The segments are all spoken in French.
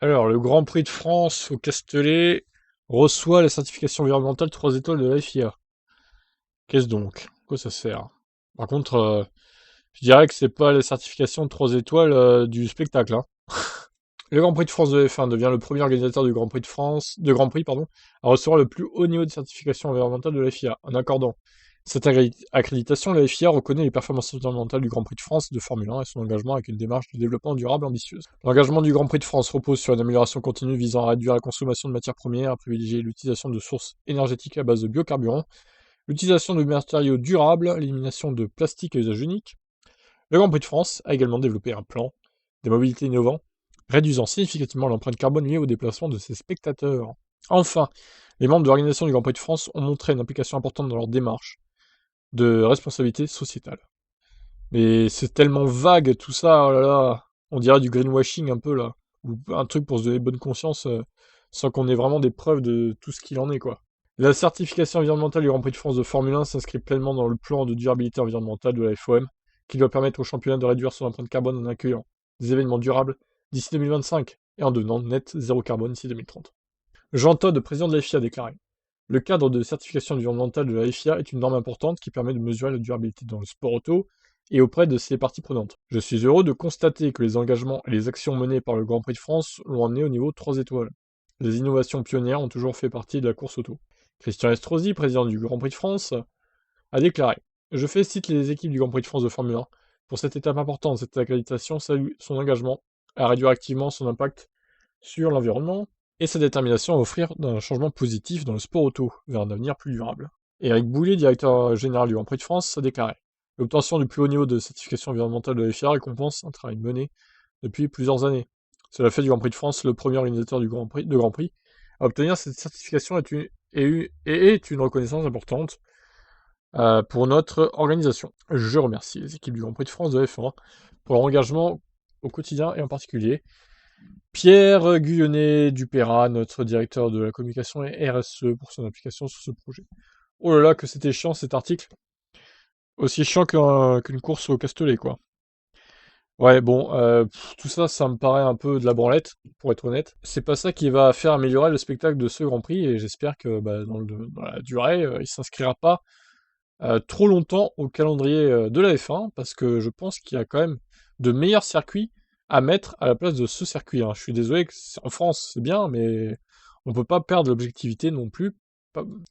Alors, le Grand Prix de France au Castellet reçoit la certification environnementale 3 étoiles de la FIA. Qu'est-ce donc? À quoi ça sert? Par contre, je dirais que c'est pas la certification de 3 étoiles du spectacle, hein. Le Grand Prix de France de F1 devient le premier organisateur du Grand Prix de France, de Grand Prix, pardon, à recevoir le plus haut niveau de certification environnementale de la FIA, en accordant cette accréditation. La FIA reconnaît les performances environnementales du Grand Prix de France de Formule 1 et son engagement avec une démarche de développement durable ambitieuse. L'engagement du Grand Prix de France repose sur une amélioration continue visant à réduire la consommation de matières premières, à privilégier l'utilisation de sources énergétiques à base de biocarburants, l'utilisation de matériaux durables, l'élimination de plastique à usage unique. Le Grand Prix de France a également développé un plan des mobilités innovants, réduisant significativement l'empreinte carbone liée au déplacement de ses spectateurs. Enfin, les membres de l'organisation du Grand Prix de France ont montré une implication importante dans leur démarche de responsabilité sociétale. Mais c'est tellement vague tout ça, oh là là, on dirait du greenwashing un peu là, ou un truc pour se donner bonne conscience sans qu'on ait vraiment des preuves de tout ce qu'il en est quoi. La certification environnementale du Grand Prix de France de Formule 1 s'inscrit pleinement dans le plan de durabilité environnementale de la FOM, qui doit permettre au championnat de réduire son empreinte carbone en accueillant des événements durables d'ici 2025 et en devenant net zéro carbone d'ici 2030. Jean Todt, président de la FIA, a déclaré: le cadre de certification environnementale de la FIA est une norme importante qui permet de mesurer la durabilité dans le sport auto et auprès de ses parties prenantes. Je suis heureux de constater que les engagements et les actions menées par le Grand Prix de France l'ont amené au niveau 3 étoiles. Les innovations pionnières ont toujours fait partie de la course auto. Christian Estrosi, président du Grand Prix de France, a déclaré: je félicite les équipes du Grand Prix de France de Formule 1 pour cette étape importante. Cette accréditation salue son engagement à réduire activement son impact sur l'environnement et sa détermination à offrir un changement positif dans le sport auto vers un avenir plus durable. Éric Boulet, directeur général du Grand Prix de France, a déclaré: l'obtention du plus haut niveau de certification environnementale de la FIA récompense un travail mené depuis plusieurs années. Cela fait du Grand Prix de France le premier organisateur du Grand Prix à obtenir cette certification est une reconnaissance importante pour notre organisation. Je remercie les équipes du Grand Prix de France de F1 pour leur engagement au quotidien et en particulier Pierre Guyonnet-Dupérat, notre directeur de la communication et RSE, pour son implication sur ce projet. Oh là là, que c'était chiant cet article. Aussi chiant qu'une course au Castellet, quoi. Ouais, bon, tout ça, ça me paraît un peu de la branlette, pour être honnête. C'est pas ça qui va faire améliorer le spectacle de ce Grand Prix, et j'espère que bah, dans la durée, il s'inscrira pas trop longtemps au calendrier de la F1, parce que je pense qu'il y a quand même de meilleurs circuits à mettre à la place de ce circuit, hein. Je suis désolé que en France, c'est bien, mais on peut pas perdre l'objectivité non plus.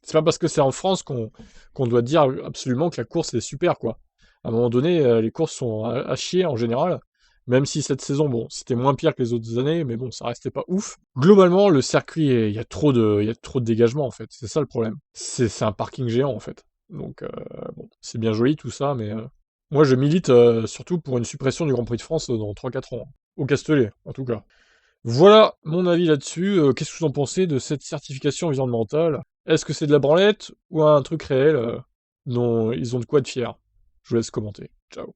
C'est pas parce que c'est en France qu'on doit dire absolument que la course est super, quoi. À un moment donné, les courses sont à chier en général, même si cette saison, bon, c'était moins pire que les autres années, mais bon, ça restait pas ouf. Globalement, le circuit, il y a trop de dégagement, en fait. C'est ça le problème. C'est un parking géant, en fait. Donc, bon, c'est bien joli tout ça, mais moi je milite surtout pour une suppression du Grand Prix de France dans 3-4 ans. Au Castellet, en tout cas. Voilà mon avis là-dessus. Qu'est-ce que vous en pensez de cette certification environnementale? Est-ce que c'est de la branlette ou un truc réel dont ils ont de quoi être fiers? Je vous laisse commenter. Ciao.